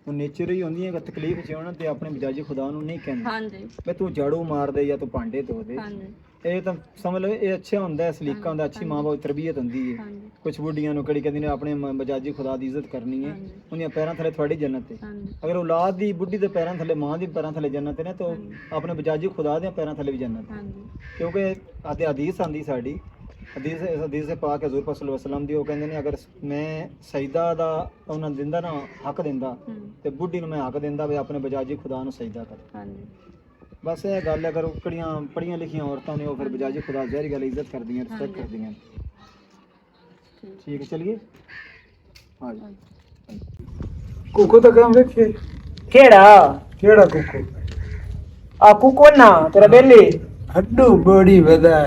ਉਹ ਨੇਚਰ ਹੀ ਹੁੰਦੀ ਹੈ ਕਿ ਤਕਲੀਫ ਚ ਆਉਣਾ ਤੇ ਆਪਣੇ ਮਜਾਜੀ ਖੁਦਾ ਨੂੰ ਨਹੀਂ ਕਹਿੰਦੇ ਹਾਂਜੀ ਵੀ ਤੂੰ ਝਾੜੂ ਮਾਰ ਦੇ ਜਾਂ ਤੂੰ ਭਾਂਡੇ ਧੋ ਦੇ। ਹਾਂਜੀ ਇਹ ਤਾਂ ਸਮਝ ਲਓ ਇਹ ਅੱਛਾ ਹੁੰਦਾ ਹੈ, ਸਲੀਕਾ ਹੁੰਦਾ, ਅੱਛੀ ਮਾਂ ਬਾਪ ਦੀ ਤਰਬੀਅਤ ਹੁੰਦੀ ਹੈ। ਹਾਂਜੀ ਕੁਝ ਬੁੱਢੀਆਂ ਨੂੰ ਕਿਹੜੀ ਕਹਿੰਦੀ ਨੇ ਆਪਣੇ ਮਜਾਜੀ ਖੁਦਾ ਦੀ ਇੱਜ਼ਤ ਕਰਨੀ ਹੈ, ਹਾਂਜੀ। ਉਹਦੀਆਂ ਪੈਰਾਂ ਥੱਲੇ ਤੁਹਾਡੀ ਜੰਨਤ ਹੈ। ਹਾਂਜੀ ਅਗਰ ਔਲਾਦ ਦੀ ਬੁੱਢੀ ਦੇ ਪੈਰਾਂ ਥੱਲੇ ਮਾਂ ਦੀ ਪੈਰਾਂ ਥੱਲੇ ਜੰਨਤ ਹੈ ਨਾ, ਤਾਂ ਆਪਣੇ ਮਜਾਜੀ ਖੁਦਾ ਦੇ ਪੈਰਾਂ ਥੱਲੇ ਵੀ ਜੰਨਤ ਹੈ। ਹਾਂਜੀ ਕਿਉਂਕਿ ਆਦੇ ਹਦੀਸ ਆਂਦੀ ਸਾਡੀ ਹਦੀਸ ਪਾਕ ਹਜ਼ੂਰ ਪਾਕ ਸੱਲੱਲਾਹੁ ਅਲੈहि ਵਸੱਲਮ ਦੀ, ਉਹ ਕਹਿੰਦੇ ਨੇ ਅਗਰ ਮੈਂ ਸਜਦਾ ਦਾ ਉਹਨਾਂ ਦਿੰਦਾ ਨਾ ਹੱਕ ਦਿੰਦਾ ਤੇ ਬੁੱਢੀ ਨੂੰ ਮੈਂ ਹੱਕ ਦਿੰਦਾ ਵੀ ਆਪਣੇ ਬਜਾਜੀ ਖੁਦਾ ਨੂੰ ਸਜਦਾ ਕਰ। ਹਾਂਜੀ ਬਸ ਇਹ ਗੱਲ ਹੈ, ਅਗਰ ਕਿਹੜੀਆਂ ਪੜੀਆਂ ਲਿਖੀਆਂ ਔਰਤਾਂ ਨੇ ਉਹ ਫਿਰ ਬਜਾਜੀ ਖੁਦਾ ਜ਼ਹਿਰੀ ਗੱਲ ਇੱਜ਼ਤ ਕਰਦੀਆਂ, ਰਿਸਪੈਕਟ ਕਰਦੀਆਂ। ਠੀਕ ਹੈ ਚਲਿਏ ਹਾਂ ਜੀ। ਕੁੱਕੂ ਤਾਂ ਕੰਮ ਵੇਖੇ ਕਿਹੜਾ ਕਿਹੜਾ ਕੁੱਕੂ ਆ ਕੁਕੋ ਨਾ ਤੇਰਾ ਬੇਲੀ ਹੱਡੂ ਬੜੀ ਵਦਾ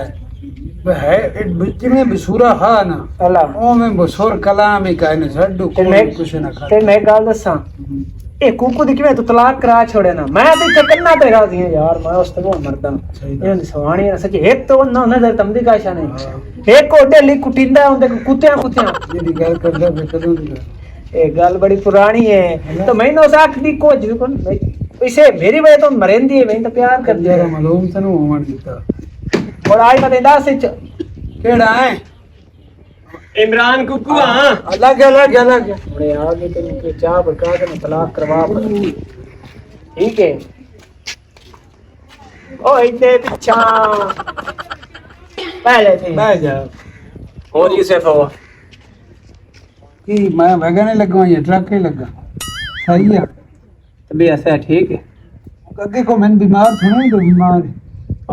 ਹੈ ਜਿਵੇਂ ਬਸੂਰਾ ਹਾਂ ਨਾ ਅੱਲਾ ਉਹ ਮੈਂ ਬਸੂਰ ਕਲਾਮ ਹੀ ਕਹਿੰਦੇ ਹੱਡੂ ਕੋਈ ਕੁਛ ਨਾ ਖਾ ਤੇ ਮੈਂ ਗੱਲ ਦੱਸਾਂ ਇਹ ਕੁਕੂ ਦੀ ਕਿਵੇਂ ਤੂੰ ਤਲਾਕ ਕਰਾ ਛੋੜੇ ਨਾ। ਮੈਂ ਤੇ ਇੱਥੇ ਕੰਨਾ ਤੇ ਰਾਜ਼ੀ ਹਾਂ ਯਾਰ, ਮੈਂ ਉਸ ਤੇ ਮਰਦਾ ਇਹ ਸਵਾਣੀ ਨਾ ਸੱਚੀ ਇੱਕ ਤੋਂ ਨਾ ਨਜ਼ਰ ਤਮਦੀ ਕਾਸ਼ਾ ਨਹੀਂ ਇੱਕ ਉਹ ਢੇਲੀ ਕੁੱਟਿੰਦਾ ਹੁੰਦੇ ਕੁੱਤਿਆਂ ਜਿਹੜੀ ਗੱਲ ਕਰਦਾ ਮੈਂ ਕਦੋਂ ਦੀ ਇਹ ਗੱਲ ਬੜੀ ਪੁਰਾਣੀ ਹੈ। तो मैंने उस आँख दी कुछ इसे मेरी वजह तो मरेंदी है, मैं तो प्यार कर दिया ਜਰਾ ਮਾਲੂਮ ਤੈਨੂੰ ਹੋਣ ਦਿੱਤਾ और आज मैं दस इंच ਕਿਹੜਾ ਹੈ इमरान कुकू हां ਅਲੱਗ ਅਲੱਗ ਅਲੱਗ बड़े आगे तेरे चाह बका के तलाक करवा ठीक है। ओ इतने पीछा पहले थे ਬਹਿ ਜਾ और ये सिर्फ हो ਕੀ ਮੈਂ ਵਗਣੇ ਲੱਗਾ ਜਾਂ ਟਰੱਕ ਹੀ ਲੱਗਾ ਸਹੀ ਆ तभी ऐसा ठीक है। ਅੱਗੇ ਕੋ ਮੈਂ ਬਿਮਾਰ ਥੋੜਾ तो बीमार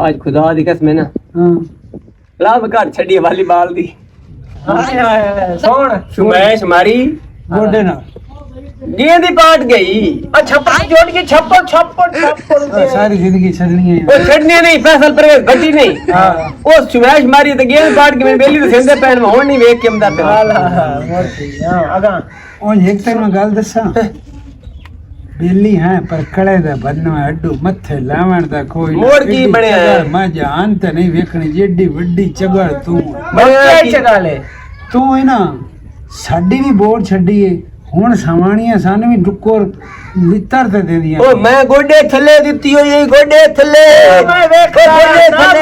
आज खुदा दी कसम है ना ਹਾਂ ला बकार छड़ी वालीबॉल दी सोन सुमैश मारी ਗੋਡੇ ਨਾਲ गेंद ही पाट गई और छप्पर जोड़ के छप्पर ਸਾਰੀ ਜ਼ਿੰਦਗੀ ਛੱਡਣੀ ਹੈ वो छड़ने नहीं फैसल पर गड्डी नहीं वो सुमैश मारी तो गेंद पाट के मैं बेली तो सिंधे पैन में होन नहीं वेख के मदा पे आगा ਉਹ ਇੱਕ ਤੈਨੂੰ ਮੈਂ ਗੱਲ ਦੱਸਾਂ ਬਿੱਲੀ ਹੈ ਪਰ ਕੜੇ ਦਾ ਬੰਨਵਾ ਅੱਡੂ ਮੱਥੇ ਲਾਵਣ ਦਾ ਕੋਈ ਮੋੜ ਕੀ ਬਣਿਆ ਹੈ? ਮੈਂ ਜਾਨ ਤੇ ਨਹੀਂ ਵੇਖਣੀ ਜਿੱਡੀ ਵੱਡੀ ਚਗੜ ਤੂੰ बड़ा चगा ले ਤੂੰ ਹੈ ਨਾ ਸਾਡੀ ਵੀ ਬੋਰ ਛੱਡੀ ਏ ਹੁਣ ਸਵਾਣੀਆਂ ਸਾਨੂੰ ਵੀ ਡੁੱਕੋਰ ਲਿੱਤਰ ਤੇ ਦੇ ਦੀਆਂ ओ मैं गोडे थल्ले दित्ती होई है गोडे थल्ले मैं वेख गोडे थल्ले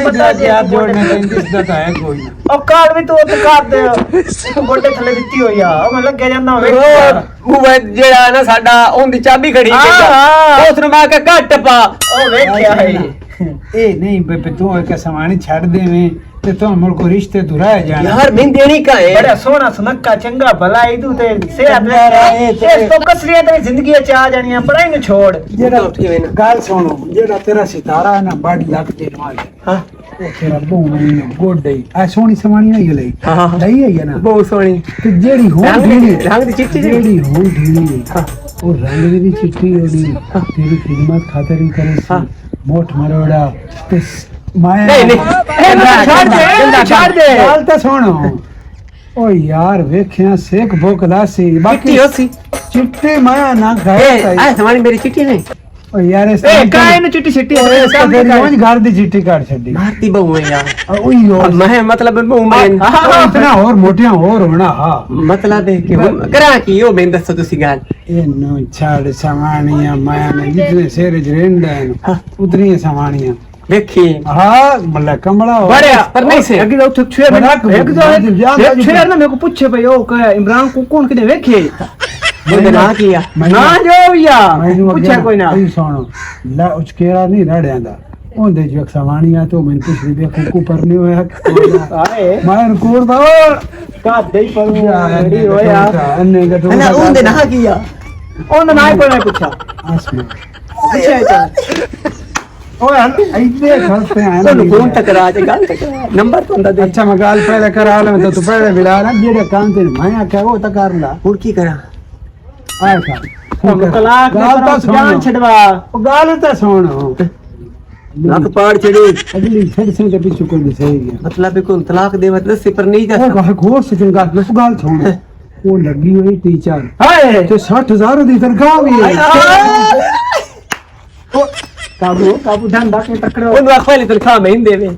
ਬਤਾ ਜੀ ਆਪ ਜੋੜਨੇ ਪੈਂਦੀ ਇਸ ਦਾ ਹੈ ਕੋਈ ਨਾ ओ कार भी तू तो कर दे गोडे थल्ले दित्ती होई आ ओ मैं लगे ਜਾਂਦਾ ਉਹ ਜਿਹੜਾ ਨਾ ਸਾਡਾ ਉਹਦੀ ਚਾਬੀ ਖੜੀ ਉਸ ਨੂੰ ਮੈਂ ਕਿ ਘੱਟ ਪਾ ਉਹ ਵੇਖਿਆ ਹੈ ਇਹ ਨਹੀਂ ਬੇ ਤੂੰ ਇੱਕ ਸਵਾਣੀ ਛੱਡ ਦੇਵੇਂ ਤੇ ਤੂੰ ਮੁੜ ਕੋ ਰਿਸ਼ਤੇ ਦੁਰਾਏ ਜਾਣਾ यार मैं देनी का है बड़ा सोना सुनक्का चंगा भला ही तू ते सेहत इस तो कसलियां तेरी जिंदगी च आ जानियां पढ़ाई ਨੂੰ छोड़ ਜਿਹੜਾ ਗੱਲ ਸੁਣੋ ਜਿਹੜਾ ਤੇਰਾ ਸਿਤਾਰਾ ਹੈ ਨਾ ਬੜ ਲੱਗ ਦੇ ਨਾਲ ਹਾਂ ਉਹ ਤੇਰਾ ਬੋਣੀ ਗੋਡੇ ਆ ਸੋਹਣੀ ਸਵਾਣੀ ਹੋਈ ਲਈ ਲਈ ਹੈ ਨਾ ਬਹੁਤ ਸੋਹਣੀ ਤੇ ਜਿਹੜੀ ਹੋਰ ਢੀਲੀ ਰੰਗ ਦੀ ਚਿੱਟੀ ਜਿਹੜੀ ਹੋਰ ਢੀਲੀ ਹੈ ਉਹ ਰੰਗ ਦੀ ਵੀ ਚਿੱਟੀ ਹੋਣੀ ਤੇਰੀ ਖਿਦਮਤ ਖਾਤਰ ਹੀ ਕਰੇ ਸੀ ਮੋਟ ਮਰੋੜਾ ਤੇ ਮਾਇਆ ਨਹੀਂ ਛੱਡ ਦੇ ਗੱਲ ਤਾਂ ਸੁਣੋ ਓ ਯਾਰ ਵੇਖਿਆ ਸੇਕ ਭੋਕਦਾ ਸੀ ਬਾਕੀ ਸੀ ਚਿੱਟੀ ਮਾਇਆ ਨਾ ਗਏ ਆ ਸਮਾਨੀ ਮੇਰੀ ਚਿੱਟੀ ਨਹੀਂ ਓ ਯਾਰ ਇਸ ਏ ਕਾਇ ਨੂੰ ਚਿੱਟੀ ਛਿੱਟੀ ਤੇਰੀ ਘਰ ਦੀ ਚਿੱਟੀ ਕੱਢ ਛੱਡੀ ਮਾਰਤੀ ਬਹੂ ਹੈ ਯਾਰ ਓਏ ਯਾਰ ਮੈਂ ਮਤਲਬ ਬਹੂ ਮੈਂ ਇਤਨਾ ਹੋਰ ਮੋਟੀਆਂ ਹੋਰ ਹੋਣਾ ਹਾਂ ਮਤਲਬ ਦੇਖ ਕੇ ਕਰਾਂ ਕੀ ਉਹ ਮੈਨੂੰ ਦੱਸੋ ਤੁਸੀਂ ਗੱਲ ਇਹਨੂੰ ਛੱਡ ਸਵਾਣੀਆਂ ਮਾਇਆ ਨੇ ਜਿਤਨੇ ਸੇਰੇ ਚ ਰਹਿੰਦਾ ਹੈ ਉਤਨੀਆਂ ਸਵਾਣੀਆਂ ਵੇਖੀ ਹਾਂ ਮੱਲਾ ਕੰਬਲਾ ਬੜਿਆ ਪਰ ਨਹੀਂ ਸੇ ਅੱਗੇ ਉੱਥੇ ਛੇ ਮਿੰਟ ਇੱਕ ਦੋ ਛੇ ਨਾ ਮੇਰੇ ਕੋ ਪੁੱਛੇ ਭਈ ਉਹ ਕਹੇ ਇਮਰਾਨ ਕੋ ਕੌਣ ਕਿਨੇ ਵੇਖੇ ਬੰਦੇ ਨਾ ਕੀਆ ਨਾ ਜੋ ਯਾ ਪੁੱਛਿਆ ਕੋਈ ਨਾ ਸੁਣੋ ਲਾ ਉਚਕੇਰਾ ਨਹੀਂ ਰੜਿਆਂ ਦਾ ਉਹਦੇ ਜੋ ਸਵਾਣੀਆਂ ਤੋਂ ਮੈਨੂੰ ਪੁੱਛਦੀ ਵੇ ਕੁੱਕੂ ਪਰਨੇ ਹੋਇਆ ਆਏ ਮੈਂ ਕੋਰ ਦਾ ਕਾਦੇ ਹੀ ਪਰੂ ਜਿਹੜੀ ਹੋਇਆ ਅੰਨੇ ਗਟੋ ਨਾ ਉਹਦੇ ਨਾ ਕੀਆ ਉਹਦਾ ਨਾ ਹੀ ਮੈਂ ਪੁੱਛਾ ਆਸਮਾ ਅੱਛਾ ਓਏ ਇੱਥੇ ਖਲਤੇ ਆਏ ਨਾ ਤੁਹਾਨੂੰ ਫੋਨ ਟਕਰਾ ਜੇ ਗੱਲ ਟਕਰਾ ਨੰਬਰ ਤੋਂ ਦਾ ਦੇ ਅੱਛਾ ਮੈਂ ਗੱਲ ਪਹਿਲੇ ਕਰਾ ਲਾਂ ਤਾਂ ਤੂੰ ਪਹਿਲੇ ਵਿਲਾ ਨਾ ਜਿਹੜੇ ਕੰਮ ਤੇ ਮੈਂ ਆਖਿਆ ਉਹ ਤਾਂ ਕਰ ਲਾ ਹੁਣ ਕੀ ਕਰਾਂ ਆਇਆ ਕਰ ਤਲਾਕ ਗੱਲ ਤਾਂ ਜਾਨ ਸੁਣ ਛਡਵਾ ਉਹ ਗੱਲ ਤਾਂ ਸੁਣ ਲੱਕ ਪਾੜ ਛੜੀ अगली फिर से के पीछे कोई सही है मतलब को तलाक दे मतलब से पर नहीं जा ਉਹ ਗਾਹ ਘੋਰ ਸਚਨ ਗੱਲ ਛੋੜ ਉਹ ਲੱਗੀ ਹੋਈ ਟੀਚਰ हाय ਤੇ 60000 ਦੀ ਤਨਖਾਹ ਵੀ ਹੈ ਕਾਬੂ ਠੰਡਾ ਕੇ ਟੱਕਰੋ ਉਹਨੂੰ ਆਖਵਾਲੀ ਤਨਖਾਹ ਮੈਂ ਦੇਵੇ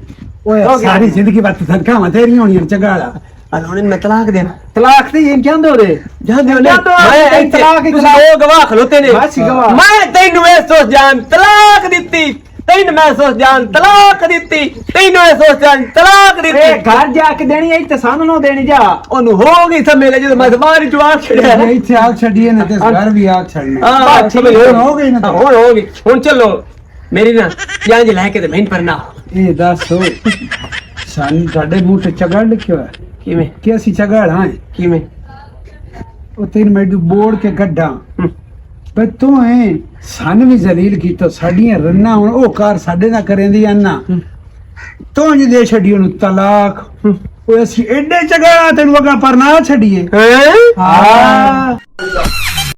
ਓਏ ਸਾਰੀ ਜ਼ਿੰਦਗੀ ਬਾਤ ਤਨਖਾਹਾਂ ਤੇਰੀਆਂ ਹੋਣੀਆਂ ਚੰਗਾਲਾ ਹੁਣ ਮੈਂ ਤਲਾਕ ਦੇਣਾ ਤਲਾਕ ਦੀ ਇਹ ਕਹਿੰਦੇ ਉਹਦੇ ਜਾਂਦੇ ਉਹਨੇ ਮੈਂ ਤਲਾਕ ਹੀ ਉਹ ਗਵਾਹ ਖਲੋਤੇ ਨੇ ਬਾਸੀ ਗਵਾਹ। ਮੈਂ ਤੈਨੂੰ ਇਹ ਸੋਚ ਜਾਣ ਤਲਾਕ ਦਿੱਤੀ ਤੈਨੂੰ ਮੈਂ ਸੋਚ ਜਾਣ ਤਲਾਕ ਦਿੱਤੀ ਤੈਨੂੰ ਇਹ ਸੋਚ ਜਾਣ ਤਲਾਕ ਦਿੱਤੀ ਇਹ ਘਰ ਜਾ ਕੇ ਦੇਣੀ ਐ ਤੇ ਸਾਨੂੰ ਨਾ ਦੇਣੀ ਜਾ ਉਹਨੂੰ ਹੋ ਗਈ ਸਮੇਲੇ ਜਦੋਂ ਮੈਂ ਬਾਹਰ ਜਵਾਬ ਛੜਿਆ ਇਹ ਇੱਥੇ ਆਗ ਛੱਡੀਏ ਨਾ ਤੇ ਘਰ ਵੀ ਆਗ ਛੱਡਣੀ ਹਾਂ ਠੀਕ ਹੈ, ਹੋ ਗਈ ਨਾ ਹੁਣ ਹੋ ਗਈ ਹੁਣ ਚੱਲੋ ਮੇਰੀ ਨਾ ਜਾਂ ਜੀ ਲੈ ਕੇ ਤੇ ਮੈਂ ਪਰਨਾ ਇਹ ਦੱਸੋ ਸਾਨੂੰ ਤੁਹਾਡੇ ਮੂੰਹ ਤੇ ਚਗੜ ਲਿਖਿਆ ਹੈ ਕਿਵੇਂ ਕਿ ਅਸੀਂ ਚਗੜ ਹਾਂ ਕਿਵੇਂ ਉਹ ਤੈਨੂੰ ਮੈਨੂੰ ਬੋੜ ਕੇ ਗੱਡਾਂ ਪਰ ਤੂੰ ਹੈ ਸਾਨੂੰ ਵੀ ਜ਼ਲੀਲ ਕੀਤਾ ਸਾਡੀਆਂ ਰੰਨਾਂ ਹੁਣ ਉਹ ਕਾਰ ਸਾਡੇ ਨਾਲ ਕਰੇਂਦੀਆਂ ਨਾ ਤੂੰ ਜੀ ਦੇ ਛੱਡੀ ਉਹਨੂੰ ਤਲਾਕ ਉਹ ਅਸੀਂ ਐਡੇ ਚਗੜਾ ਤੈਨੂੰ ਅਗਾ ਪਰ ਨਾ ਛੱਡੀਏ ਹੈ ਹਾਂ